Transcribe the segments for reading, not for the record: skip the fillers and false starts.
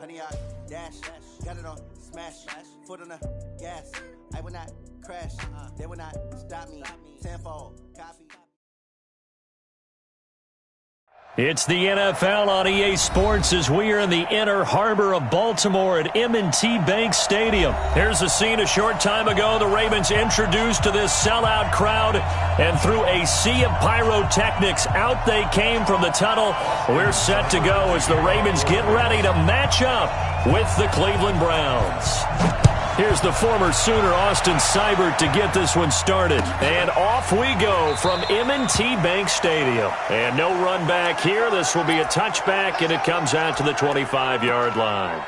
Honey, I dash, got it on smash, foot on the gas. I will not crash, they will not stop me. Tenfold, copy. It's the NFL on EA Sports as we are in the inner harbor of Baltimore at M&T Bank Stadium. Here's a scene a short time ago. The Ravens introduced to this sellout crowd, and through a sea of pyrotechnics, out they came from the tunnel. We're set to go as the Ravens get ready to match up with the Cleveland Browns. Here's the former Sooner, Austin Seibert, to get this one started. And off we go from M&T Bank Stadium. And no run back here. This will be a touchback, and it comes out to the 25-yard line.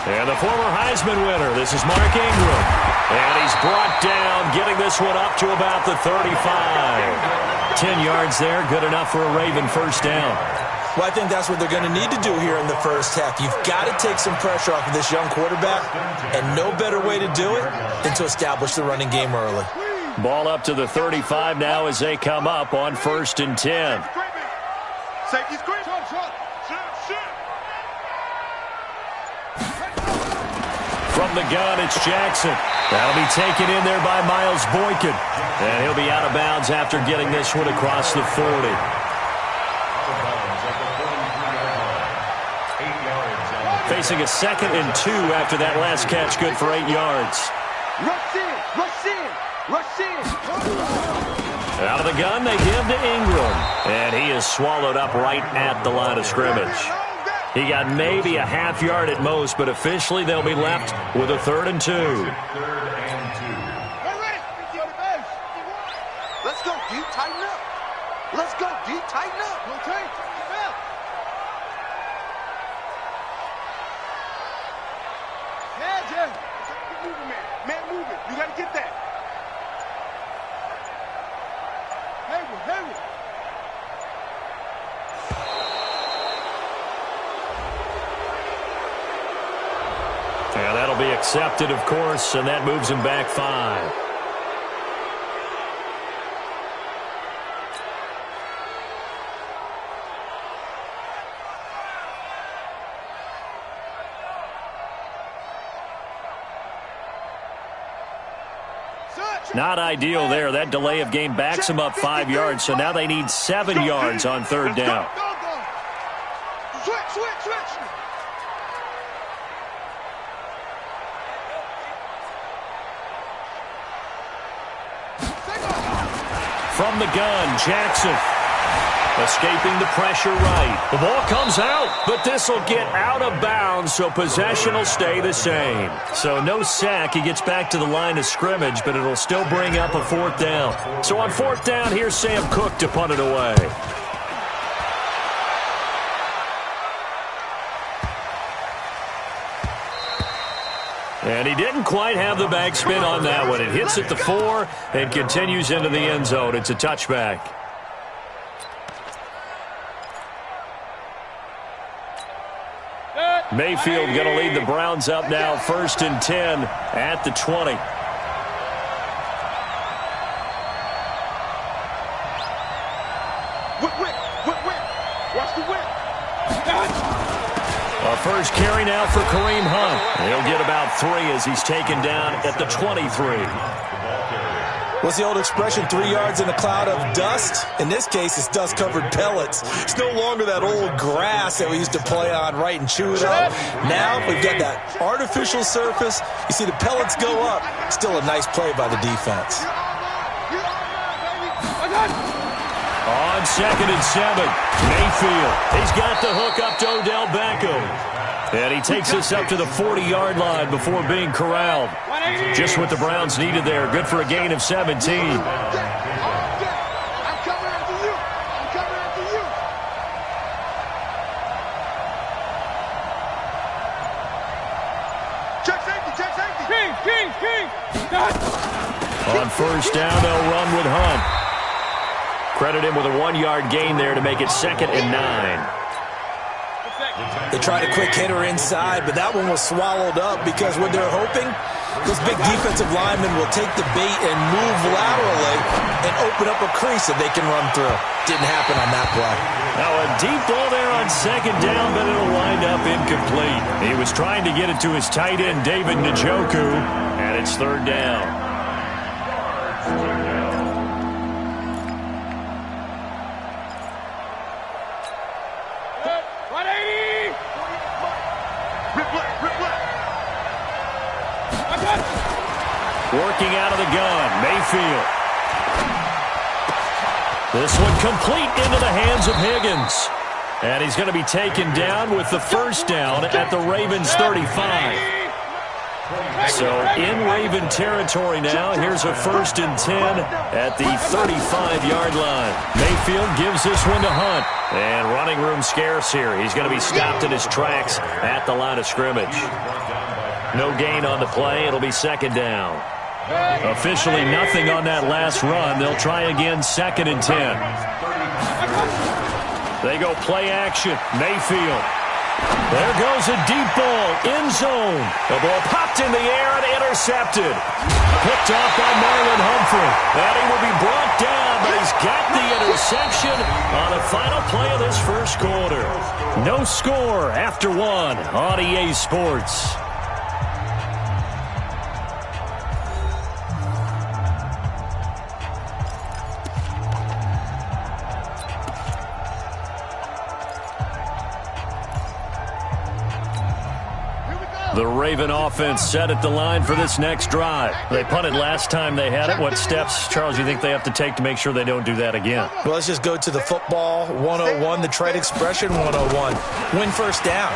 And the former Heisman winner, this is Mark Ingram. And he's brought down, getting this one up to about the 35. 10 yards there, good enough for a Raven first down. Well, I think that's what they're going to need to do here in the first half. You've got to take some pressure off of this young quarterback, and no better way to do it than to establish the running game early. Ball up to the 35 now as they come up on 1st and 10. Safety screen. From the gun, it's Jackson. That'll be taken in there by Miles Boykin. And he'll be out of bounds after getting this one across the 40. Facing a 2nd and 2 after that last catch, good for 8 yards. Rush in, rush in, rush in. Out of the gun, they give to Ingram. And he is swallowed up right at the line of scrimmage. He got maybe a half yard at most, but officially they'll be left with a 3rd and 2. Let's go, D. Tighten up. Let's go, D. Tighten up. Okay. Yeah. Keep moving, man. Man, move it. You got to get that. Hayward. Yeah, that'll be accepted, of course, and that moves him back 5. Not ideal there. That delay of game backs him up 5 yards, so now they need 7 yards on 3rd down. Switch. From the gun, Jackson. Escaping the pressure right. The ball comes out, but this will get out of bounds, so possession will stay the same. So no sack. He gets back to the line of scrimmage, but it'll still bring up a 4th down. So on 4th down, here's Sam Cook to punt it away. And he didn't quite have the backspin on that one. It hits at the 4 and continues into the end zone. It's a touchback. Mayfield going to lead the Browns up now, 1st and 10 at the 20. Watch the whip. A first carry now for Kareem Hunt. He'll get about 3 as he's taken down at the 23. What's the old expression, 3 yards in a cloud of dust? In this case, it's dust-covered pellets. It's no longer that old grass that we used to play on, right, and chew it up. Now we've got that artificial surface. You see the pellets go up. Still a nice play by the defense. On 2nd and 7, Mayfield. He's got the hook up to Odell Beckham. And he takes us up to the 40-yard line before being corralled. Just what the Browns needed there. Good for a gain of 17. Check safety. On first down. They'll run with Hunt. Credit him with a 1-yard gain there to make it 2nd and 9. They tried a quick hitter inside, but that one was swallowed up because what they're hoping, those big defensive linemen will take the bait and move laterally and open up a crease that they can run through. Didn't happen on that play. Now a deep ball there on 2nd down, but it'll wind up incomplete. He was trying to get it to his tight end, David Njoku, and it's 3rd down. Working out of the gun, Mayfield. This one complete into the hands of Higgins. And he's going to be taken down with the first down at the Ravens 35. So in Raven territory now, here's a 1st and 10 at the 35-yard line. Mayfield gives this one to Hunt. And running room scarce here. He's going to be stopped in his tracks at the line of scrimmage. No gain on the play. It'll be 2nd down. Officially nothing on that last run. They'll try again 2nd and 10. They go play action. Mayfield. There goes a deep ball. End zone. The ball popped in the air and intercepted. Picked off by Marlon Humphrey. And he will be brought down, but he's got the interception on the final play of this first quarter. No score after 1 on EA Sports. The Raven offense set at the line for this next drive. They punted last time they had it. What steps, Charles, you think they have to take to make sure they don't do that again? Well, let's just go to the football 101, the trade expression 101. Win first down.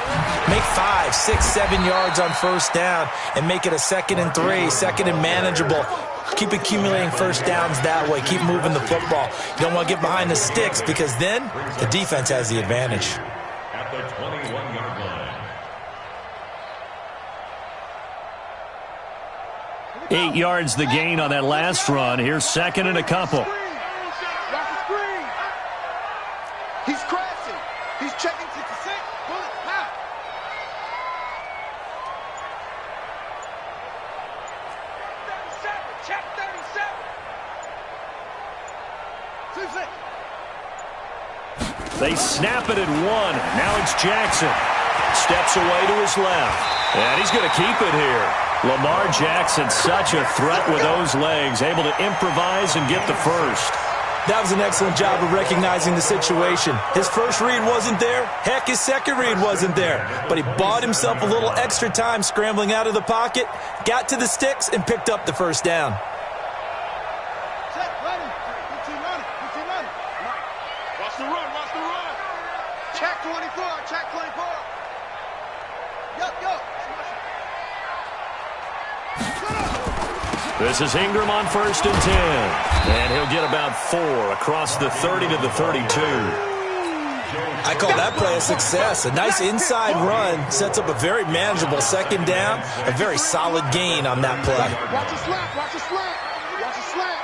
Make 5, 6, 7 yards on first down and make it a 2nd and 3, 2nd and manageable. Keep accumulating first downs that way. Keep moving the football. You don't want to get behind the sticks because then the defense has the advantage. At the 21-yard line. 8 yards the gain on that last run. Here's 2nd and a couple. He's crashing. He's checking 66. Bullet, half. Check 37. They snap it at 1. Now it's Jackson. Steps away to his left. And he's going to keep it here. Lamar Jackson, such a threat with those legs, able to improvise and get the first. That was an excellent job of recognizing the situation. His first read wasn't there. Heck, his second read wasn't there. But he bought himself a little extra time scrambling out of the pocket, got to the sticks, and picked up the first down. Check, ready. 15 running. 15 running. Watch the run. Watch the run. Check 24. Check 24. Yup. This is Ingram on 1st and 10. And he'll get about 4 across the 30 to the 32. I call that play a success. A nice inside run sets up a very manageable 2nd down. A very solid gain on that play. Watch the slant. Watch the slant. Watch the slant.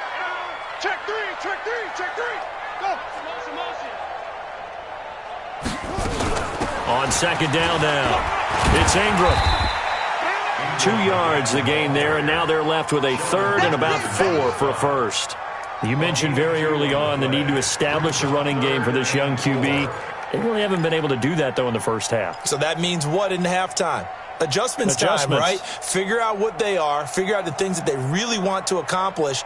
Check 3. Check 3. Check 3. Go. On 2nd down now, it's Ingram. 2 yards the gain there, and now they're left with a 3rd and about 4 for a first. You mentioned very early on the need to establish a running game for this young QB. They really haven't been able to do that, though, in the first half. So that means what in halftime? Adjustments time, right? Figure out what they are, figure out the things that they really want to accomplish,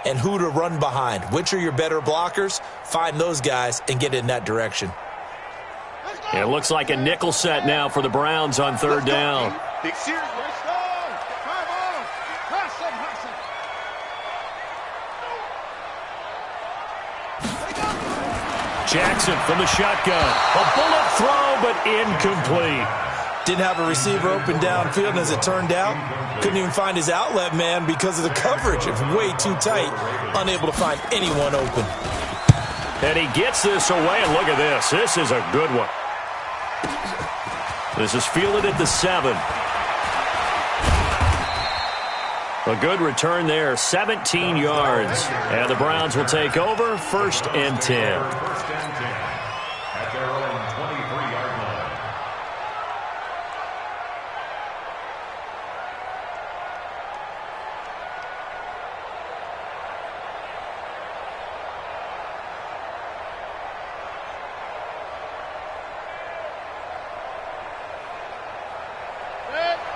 and who to run behind. Which are your better blockers? Find those guys and get in that direction. It looks like a nickel set now for the Browns on 3rd down. Big series. Jackson from the shotgun. A bullet throw, but incomplete. Didn't have a receiver open downfield, and as it turned out, couldn't even find his outlet man because of the coverage. It was way too tight, unable to find anyone open. And he gets this away, and look at this. This is a good one. This is fielded at the 7. A good return there, 17 yards. And the Browns will take over, 1st and 10. First and 10 at their own 23-yard line.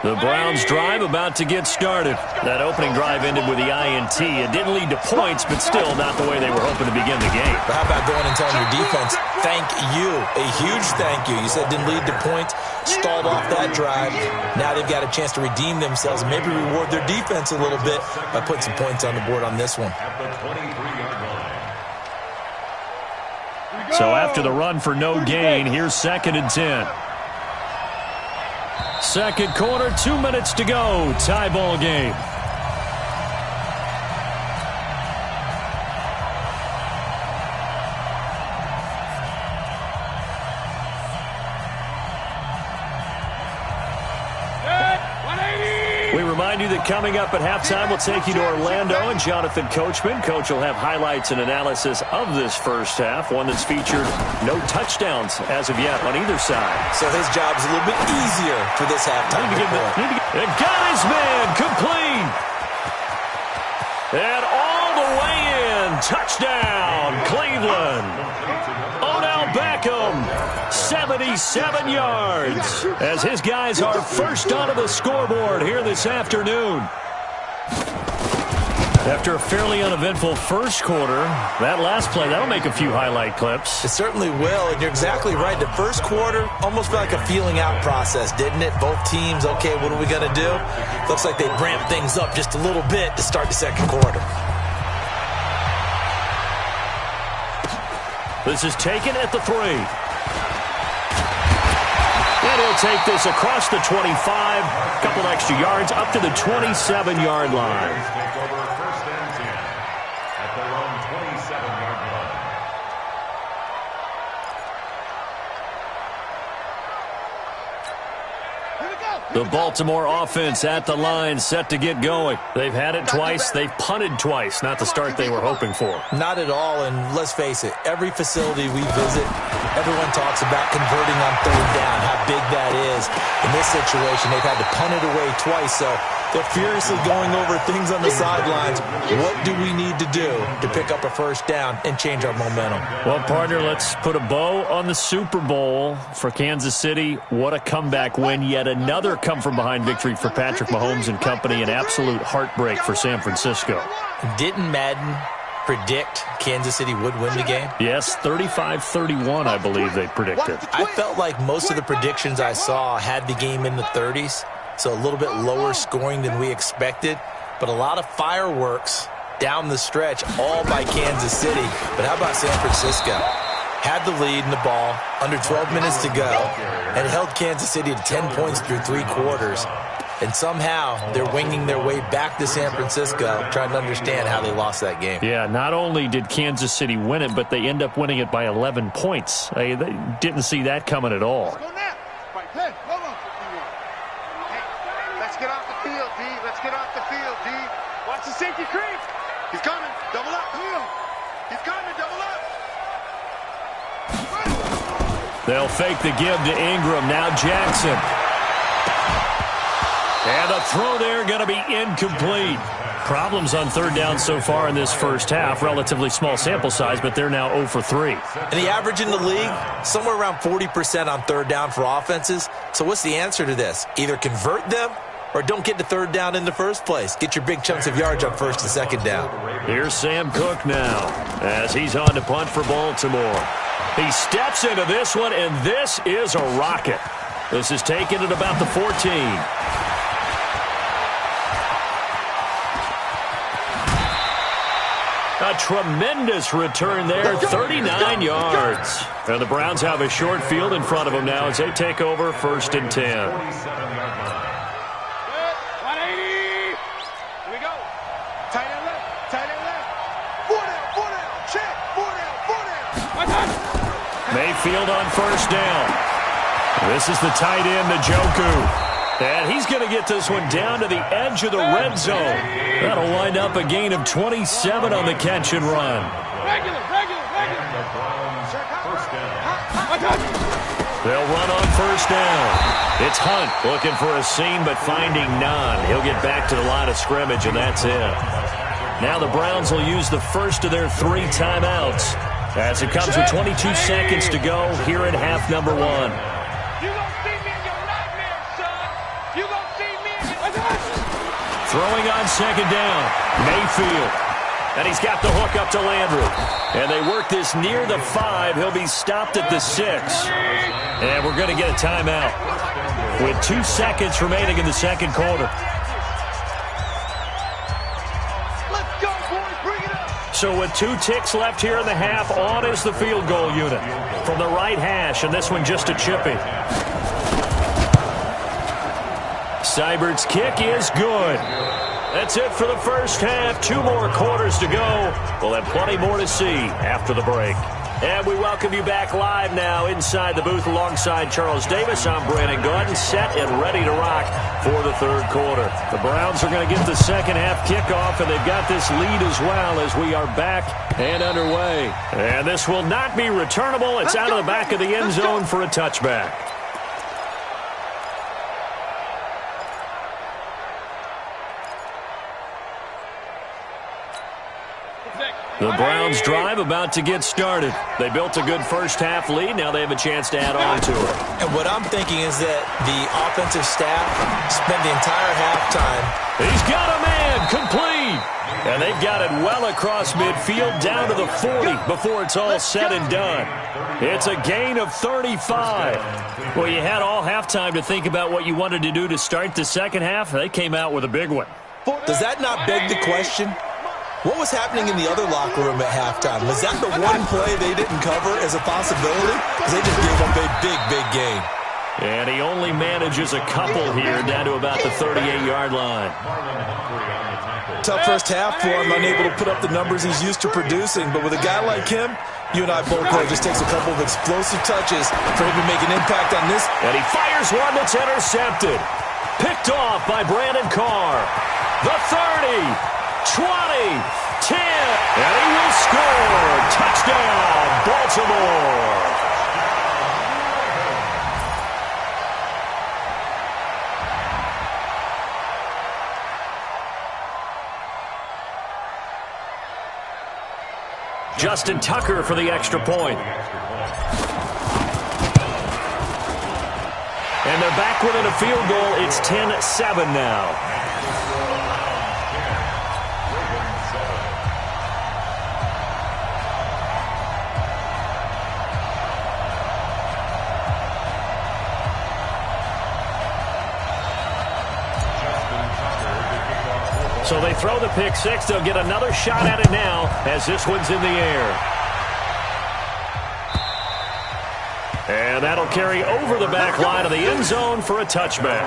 The Browns drive about to get started. That opening drive ended with the INT. It didn't lead to points, but still not the way they were hoping to begin the game. But how about going and telling your defense, thank you, a huge thank you. You said didn't lead to points, stalled off that drive. Now they've got a chance to redeem themselves and maybe reward their defense a little bit by putting some points on the board on this one. At the 23-yard line. So after the run for no gain, here's 2nd and 10. Second quarter, 2 minutes to go. Tie ball game. We remind you that coming up at halftime, we'll take you to Orlando and Jonathan Coachman. Coach will have highlights and analysis of this first half, one that's featured no touchdowns as of yet on either side. So his job is a little bit easier for this halftime. It got his man complete. And all the way in. Touchdown, Cleveland. Odell Beckham, 77 yards, as his guys are first onto the scoreboard here this afternoon. After a fairly uneventful first quarter, that last play, that'll make a few highlight clips. It certainly will, and you're exactly right. The first quarter almost felt like a feeling out process, didn't it? Both teams, okay, what are we going to do? Looks like they ramped things up just a little bit to start the second quarter. This is taken at the 3. And he'll take this across the 25. A couple extra yards up to the 27-yard line. Take over 1st and 10 at their own 27-yard line. The Baltimore offense at the line, set to get going. They've had it twice. They've punted twice. Not the start they were hoping for. Not at all, and let's face it, every facility we visit, everyone talks about converting on 3rd down, how big that is. In this situation, they've had to punt it away twice, so they're furiously going over things on the sidelines. What do we need to do to pick up a 1st down and change our momentum? Well, partner, let's put a bow on the Super Bowl for Kansas City. What a comeback win. Yet another come-from-behind victory for Patrick Mahomes and company. An absolute heartbreak for San Francisco. Didn't Madden predict Kansas City would win the game? Yes, 35-31, I believe they predicted. I felt like most of the predictions I saw had the game in the 30s, so a little bit lower scoring than we expected, but a lot of fireworks down the stretch, all by Kansas City. But how about San Francisco? Had the lead in the ball, under 12 minutes to go, and held Kansas City to 10 points through 3 quarters. And somehow they're winging their way back to San Francisco, trying to understand how they lost that game. Yeah, not only did Kansas City win it, but they end up winning it by 11 points. They didn't see that coming at all. Let's get off the field, D. Let's get off the field, D. Watch the safety creep. He's coming. Double up. He's coming. Double up. They'll fake the give to Ingram. Now Jackson. And the throw there going to be incomplete. Problems on 3rd down so far in this first half. Relatively small sample size, but they're now 0 for 3. And the average in the league, somewhere around 40% on 3rd down for offenses. So what's the answer to this? Either convert them or don't get to 3rd down in the first place. Get your big chunks of yards on 1st and 2nd down. Here's Sam Cook now as he's on to punt for Baltimore. He steps into this one, and this is a rocket. This is taken at about the 14. A tremendous return there, 39 yards. And the Browns have a short field in front of them now as they take over 1st and 10. 180. Here we go. Tight end left. Tight end left. 4 down. Check. 4 down. Mayfield on 1st down. This is the tight end, Njoku. And he's going to get this one down to the edge of the red zone. That'll wind up a gain of 27 on the catch and run. Regular. First down. They'll run on first down. It's Hunt looking for a seam but finding none. He'll get back to the line of scrimmage, and that's it. Now the Browns will use the first of their 3 timeouts as it comes with 22 seconds to go here in half number 1. You gonna see me in your nightmares, son. You gonna see me in your... Throwing on second down, Mayfield. And he's got the hook up to Landry. And they work this near the 5. He'll be stopped at the 6. And we're going to get a timeout with 2 seconds remaining in the second quarter. Let's go, boys. Bring it up. So with 2 ticks left here in the half, on is the field goal unit from the right hash, and this one just a chippy. Seibert's kick is good. That's it for the first half. 2 more quarters to go. We'll have plenty more to see after the break. And we welcome you back live now inside the booth alongside Charles Davis. I'm Brandon Gordon, set and ready to rock for the third quarter. The Browns are going to get the second half kickoff, and they've got this lead as well as we are back and underway. And this will not be returnable. It's out of the back of the end zone for a touchback. The Browns drive about to get started. They built a good first half lead. Now they have a chance to add on to it. And what I'm thinking is that the offensive staff spent the entire halftime. He's got a man complete. And they've got it well across midfield down to the 40 before it's all said and done. It's a gain of 35. Well, you had all halftime to think about what you wanted to do to start the second half. They came out with a big one. Does that not beg the question? What was happening in the other locker room at halftime? Was that the one play they didn't cover as a possibility? Because they just gave up a big gain. And he only manages a couple here down to about the 38-yard line. Tough first half for him, unable to put up the numbers he's used to producing. But with a guy like him, you and I both know it just takes a couple of explosive touches for him to make an impact on this. And he fires one that's intercepted. Picked off by Brandon Carr. The 30. 20, 10, and he will score. Touchdown, Baltimore. Justin Tucker for the extra point. And they're back within a field goal. It's 10-7 now. So they throw the pick six. They'll get another shot at it now as this one's in the air. And that'll carry over the back line of the end zone for a touchback.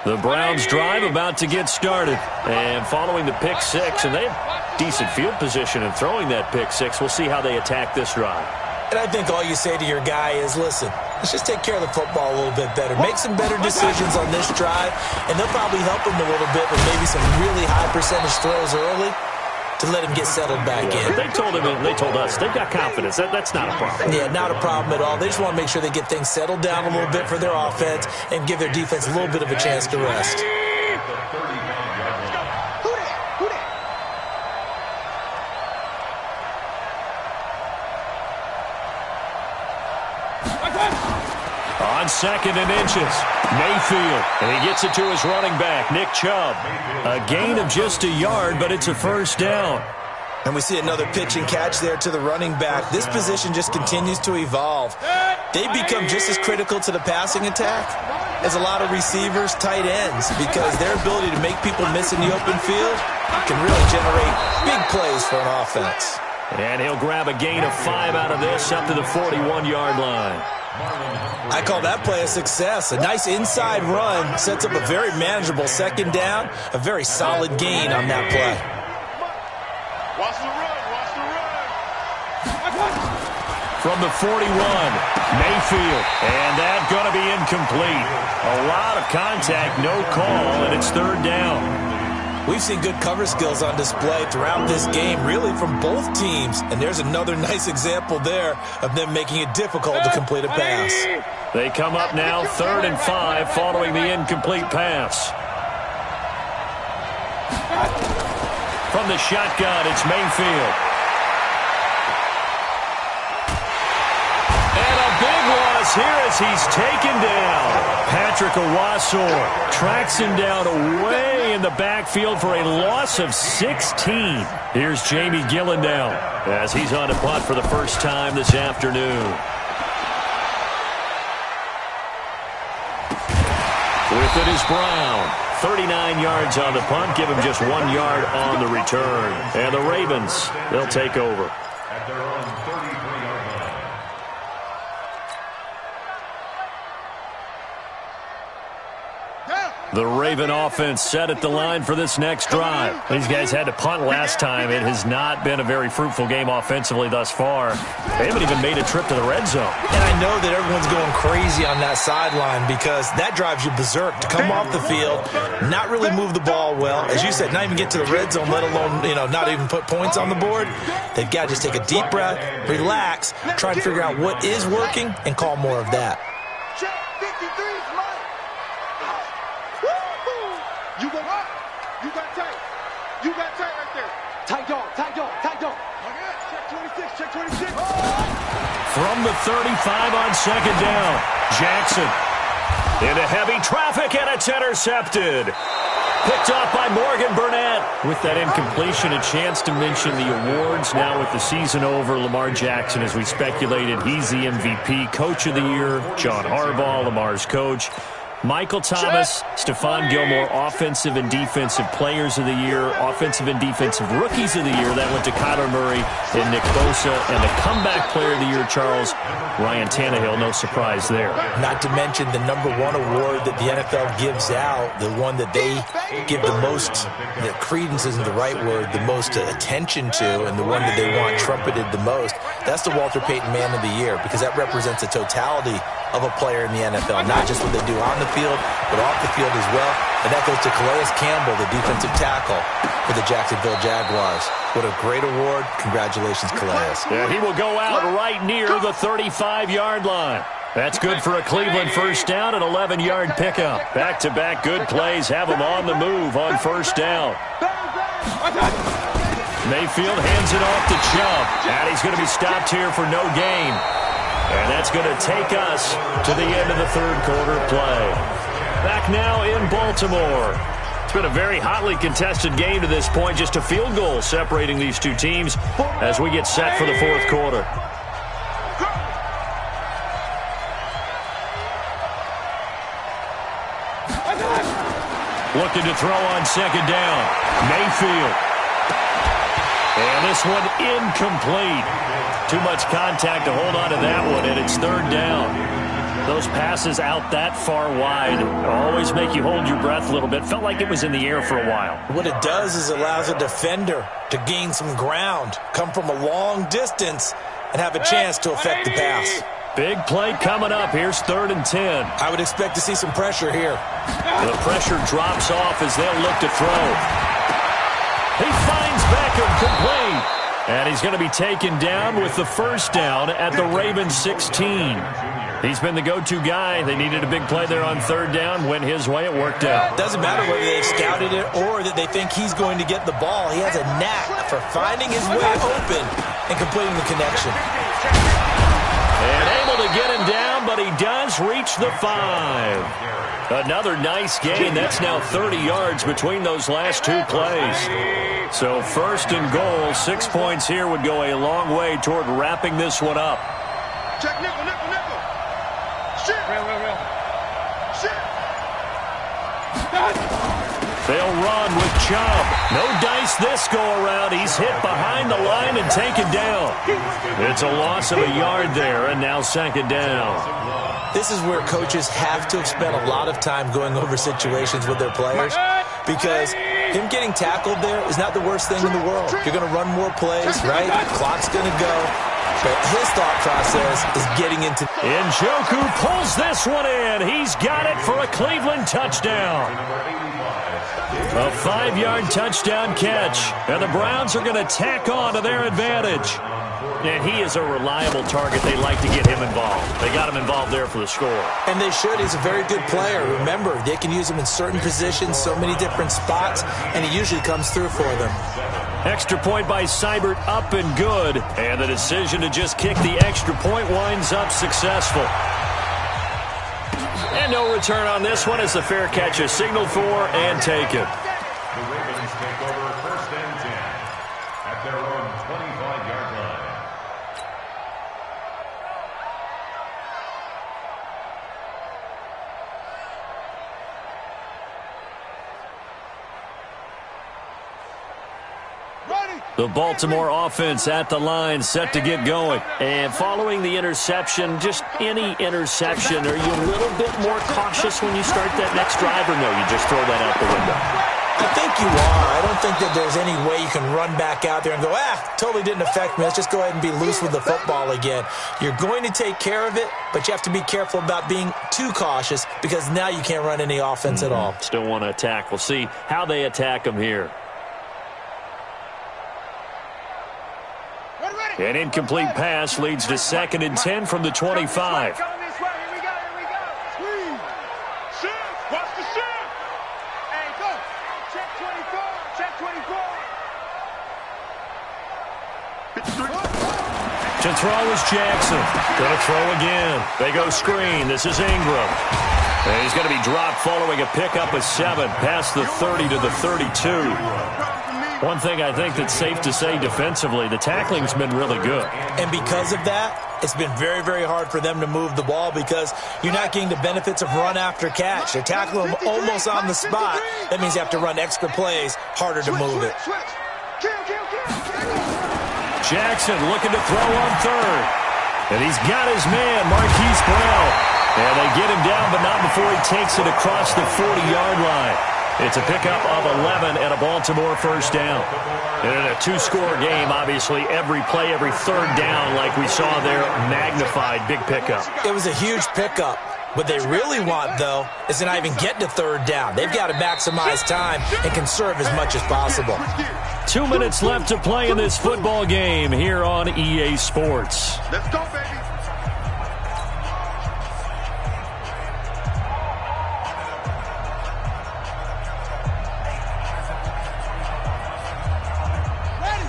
The Browns drive about to get started. And following the pick six, and they have decent field position in throwing that pick six. We'll see how they attack this drive. And I think all you say to your guy is, listen, let's just take care of the football a little bit better. Make some better decisions on this drive, and they'll probably help him a little bit with maybe some really high percentage throws early to let him get settled back in. They told him, and they told us, they've got confidence. That's not a problem. Yeah, not a problem at all. They just want to make sure they get things settled down a little bit for their offense and give their defense a little bit of a chance to rest. On second and inches, Mayfield, and he gets it to his running back, Nick Chubb. A gain of just a yard, but it's a first down. And we see another pitch and catch there to the running back. This position just continues to evolve. They become just as critical to the passing attack as a lot of receivers, tight ends, because their ability to make people miss in the open field can really generate big plays for an offense. And he'll grab a gain of 5 out of this up to the 41-yard line. I call that play a success. A nice inside run sets up a very manageable second down, a very solid gain on that play. Watch the run, watch the run. From the 41, Mayfield. And that's going to be incomplete. A lot of contact, no call, and it's third down. We've seen good cover skills on display throughout this game, really from both teams. And there's another nice example there of them making it difficult to complete a pass. They come up now 3rd and 5 following the incomplete pass. From the shotgun, it's Mayfield. And a big loss here as he's taken down. Patrick Owasor tracks him down away in the backfield for a loss of 16. Here's Jamie Gillendown as he's on to punt for the first time this afternoon. With it is Brown. 39 yards on the punt, give him just 1 yard on the return. And the Ravens, they'll take over. At their own 33-yard line. The Raven offense set at the line for this next drive. These guys had to punt last time. It has not been a very fruitful game offensively thus far. They haven't even made a trip to the red zone. And I know that everyone's going crazy on that sideline because that drives you berserk to come off the field, not really move the ball well. As you said, not even get to the red zone, let alone, not even put points on the board. They've got to just take a deep breath, relax, try and figure out what is working, and call more of that. Check 53's mine. You go up. You got tight. You got tight right there. Tight dog, tight dog, tight dog. Okay, check 26, check 26. From the 35 on second down, Jackson into heavy traffic, and it's intercepted. Picked off by Morgan Burnett. With that incompletion, a chance to mention the awards. Now with the season over, Lamar Jackson, as we speculated, he's the MVP, Coach of the Year. John Harbaugh, Lamar's coach. Michael Thomas, Stephon Gilmore, Offensive and Defensive Players of the Year, Offensive and Defensive Rookies of the Year. That went to Kyler Murray and Nick Bosa. And the Comeback Player of the Year, Charles, Ryan Tannehill. No surprise there. Not to mention the #1 award that the NFL gives out, the one that they give the most, the credence isn't the right word, the most attention to, and the one that they want trumpeted the most. That's the Walter Payton Man of the Year, because that represents the totality of a player in the NFL, not just what they do on the field, but off the field as well. And that goes to Calais Campbell, the defensive tackle for the Jacksonville Jaguars. What a great award. Congratulations, Calais. Yeah, he will go out right near the 35-yard line. That's good for a Cleveland first down, an 11-yard pickup. Back-to-back good plays have him on the move on first down. Mayfield hands it off to Chubb, and he's going to be stopped here for no gain. And that's going to take us to the end of the third quarter play. Back now in Baltimore. It's been a very hotly contested game to this point. Just a field goal separating these two teams as we get set for the fourth quarter. Looking to throw on second down. Mayfield. And this one incomplete. Too much contact to hold on to that one, and it's third down. Those passes out that far wide always make you hold your breath a little bit. Felt like it was in the air for a while. What it does is allows a defender to gain some ground, come from a long distance, and have a chance to affect the pass. Big play coming up. Here's 3rd and 10. I would expect to see some pressure here. The pressure drops off as they'll look to throw. He finds Beckham complete. And he's going to be taken down with the first down at the Ravens 16. He's been the go-to guy. They needed a big play there on third down. Went his way. It worked out. Doesn't matter whether they've scouted it or that they think he's going to get the ball. He has a knack for finding his way open and completing the connection. And able to get him down, but he does reach the 5. Another nice gain. That's now 30 yards between those last two plays. So 1st and goal, 6 points here would go a long way toward wrapping this one up. Check nickel, nickel, nickel. Shit. Real. Shit. They'll run with Chubb. No dice this go-around. He's hit behind the line and taken down. It's a loss of a yard there, and now second down. This is where coaches have to have spent a lot of time going over situations with their players, because him getting tackled there is not the worst thing in the world. You're going to run more plays, right? The clock's going to go. But his thought process is getting into... Njoku pulls this one in. He's got it for a Cleveland touchdown. A 5-yard touchdown catch. And the Browns are going to tack on to their advantage. And he is a reliable target. They like to get him involved. They got him involved there for the score. And they should. He's a very good player. Remember, they can use him in certain positions, so many different spots, and he usually comes through for them. Extra point by Seibert, up and good. And the decision to just kick the extra point winds up successful. And no return on this one as the fair catch is signaled for and taken. The Ravens take over first and 10 at their own 25-yard line. The Baltimore offense at the line, set to get going. And following the interception, just any interception, are you a little bit more cautious when you start that next drive, or no, you just throw that out the window? I think you are. I don't think that there's any way you can run back out there and go, totally didn't affect me. Let's just go ahead and be loose with the football again. You're going to take care of it, but you have to be careful about being too cautious, because now you can't run any offense at all. Still want to attack. We'll see how they attack them here. An incomplete pass leads to 2nd and 10 from the 25. To throw is Jackson. Going to throw again. They go screen. This is Ingram. And he's going to be dropped following a pickup of 7 past the 30 to the 32. One thing I think that's safe to say defensively, the tackling's been really good. And because of that, it's been very, very hard for them to move the ball, because you're not getting the benefits of run after catch. They're tackling them almost on the spot. That means you have to run extra plays, harder to move it. Jackson looking to throw on 3rd. And he's got his man, Marquise Brown. And they get him down, but not before he takes it across the 40-yard line. It's a pickup of 11 and a Baltimore first down. And in a 2-score game, obviously, every play, every 3rd down, like we saw there, magnified, big pickup. It was a huge pickup. What they really want, though, is to not even get to 3rd down. They've got to maximize time and conserve as much as possible. 2 minutes left to play in this football game here on EA Sports. Let's go, baby.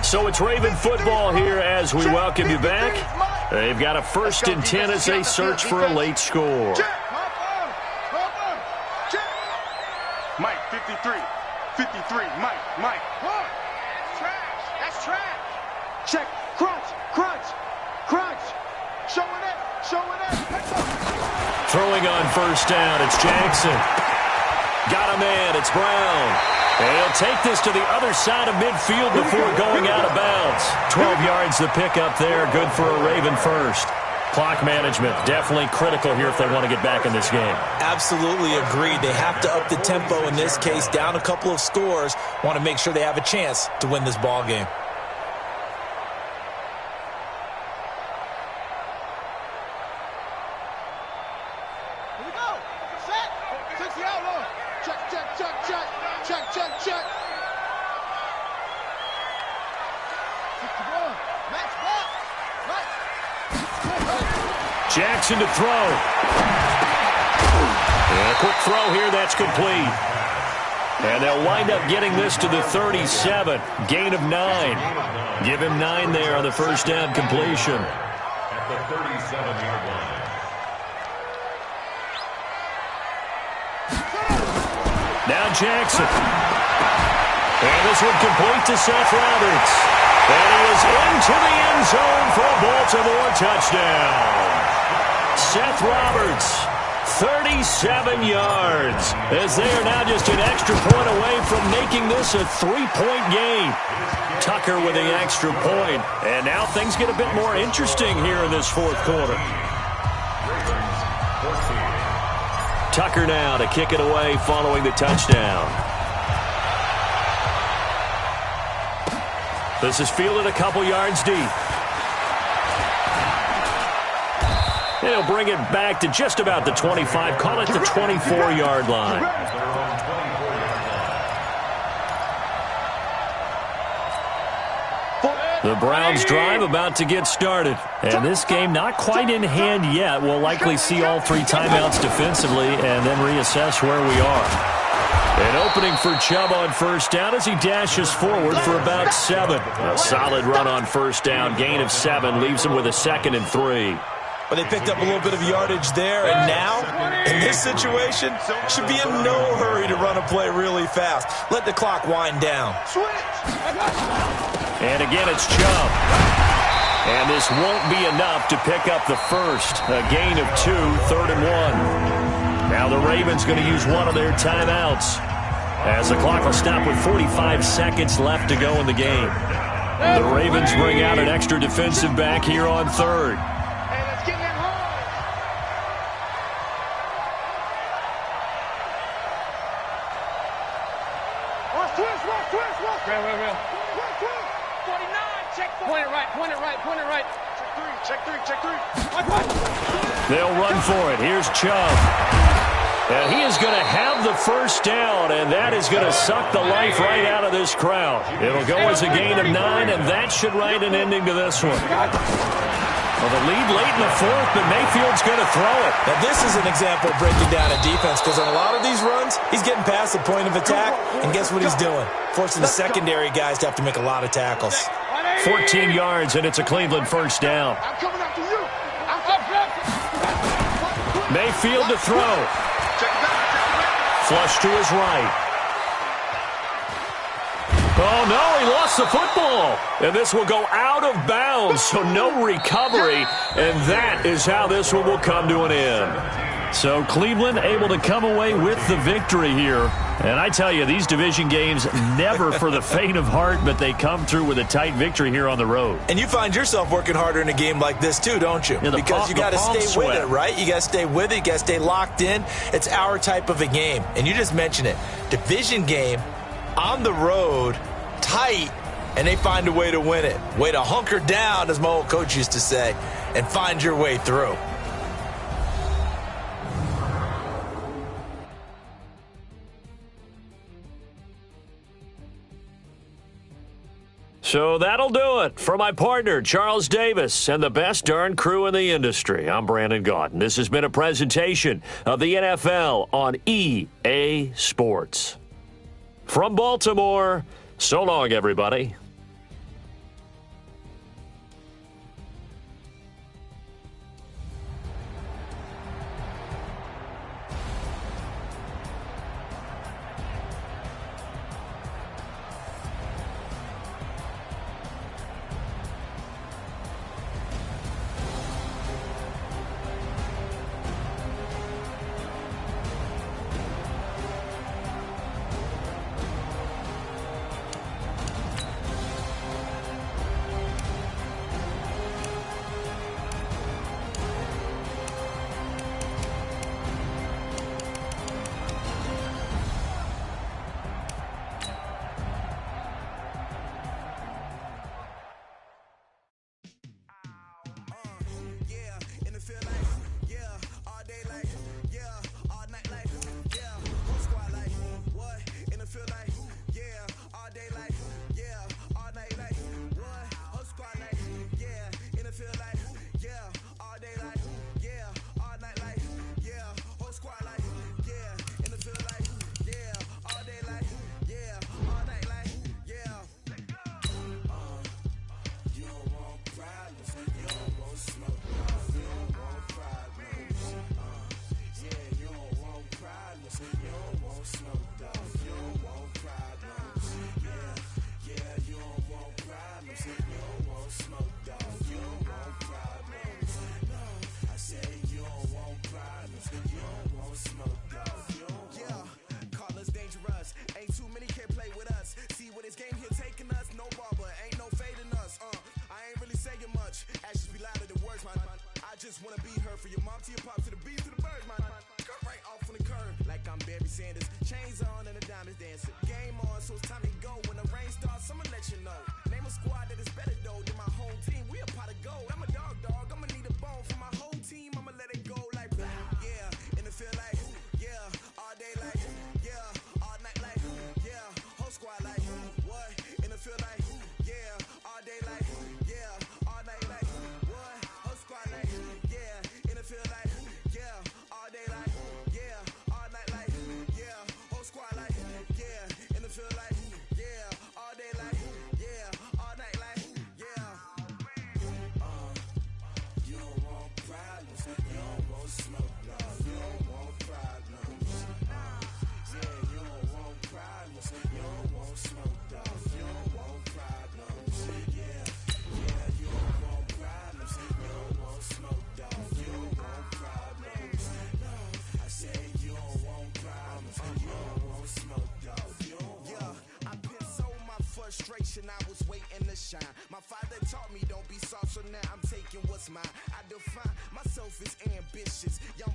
So it's Raven football here as we welcome you back. They've got a 1st and 10 as they search for a late score. Mike, 53. 53, Mike. Trash. That's trash. Check. Crunch. Showing it. Throwing on 1st down, it's Jackson. Got a man, it's Brown. And he'll take this to the other side of midfield before going out of bounds. 12 yards the pickup there, good for a Raven first. Clock management, definitely critical here if they want to get back in this game. Absolutely agreed. They have to up the tempo in this case, down a couple of scores. Want to make sure they have a chance to win this ball game. Jackson to throw. And a quick throw here, that's complete. And they'll wind up getting this to the 37. Gain of 9. Give him 9 there on the 1st down completion. At the 37-yard line. Now Jackson. And this one complete to Seth Roberts. And he is into the end zone for a Baltimore touchdown. Seth Roberts, 37 yards, as they are now just an extra point away from making this a 3-point game. Tucker with the extra point, and now things get a bit more interesting here in this fourth quarter. Tucker now to kick it away following the touchdown. This is fielded a couple yards deep. And he'll bring it back to just about the 25, call it the 24-yard line. The Browns' drive about to get started. And this game not quite in hand yet. We'll likely see all 3 timeouts defensively and then reassess where we are. An opening for Chubb on first down as he dashes forward for about 7. A solid run on first down. Gain of 7 leaves him with a 2nd and 3. But they picked up a little bit of yardage there, and now, in this situation, should be in no hurry to run a play really fast. Let the clock wind down. And again, it's Chubb. And this won't be enough to pick up the first. A gain of 2, 3rd and 1. Now the Ravens going to use one of their timeouts, as the clock will stop with 45 seconds left to go in the game. The Ravens bring out an extra defensive back here on 3rd. They'll run for it. Here's Chubb. And he is going to have the first down, and that is going to suck the life right out of this crowd. It'll go as a gain of 9, and that should write an ending to this one. Well, the lead late in the 4th, but Mayfield's going to throw it. Now, this is an example of breaking down a defense, because on a lot of these runs, he's getting past the point of attack, and guess what he's doing? Forcing the secondary guys to have to make a lot of tackles. 14 yards, and it's a Cleveland first down. Mayfield to throw. Flush to his right. Oh, no, he lost the football. And this will go out of bounds, so no recovery. And that is how this one will come to an end. So Cleveland able to come away with the victory here. And I tell you, these division games never for the faint of heart, but they come through with a tight victory here on the road. And you find yourself working harder in a game like this too, don't you? Yeah, because you got to stay with it, right? You got to stay with it. You got to stay locked in. It's our type of a game. And you just mentioned it. Division game on the road, tight, and they find a way to win it. Way to hunker down, as my old coach used to say, and find your way through. So that'll do it for my partner, Charles Davis, and the best darn crew in the industry. I'm Brandon Gaudin. This has been a presentation of the NFL on EA Sports. From Baltimore, so long, everybody. taught me don't be soft, so now I'm taking what's mine. I define myself as ambitious, young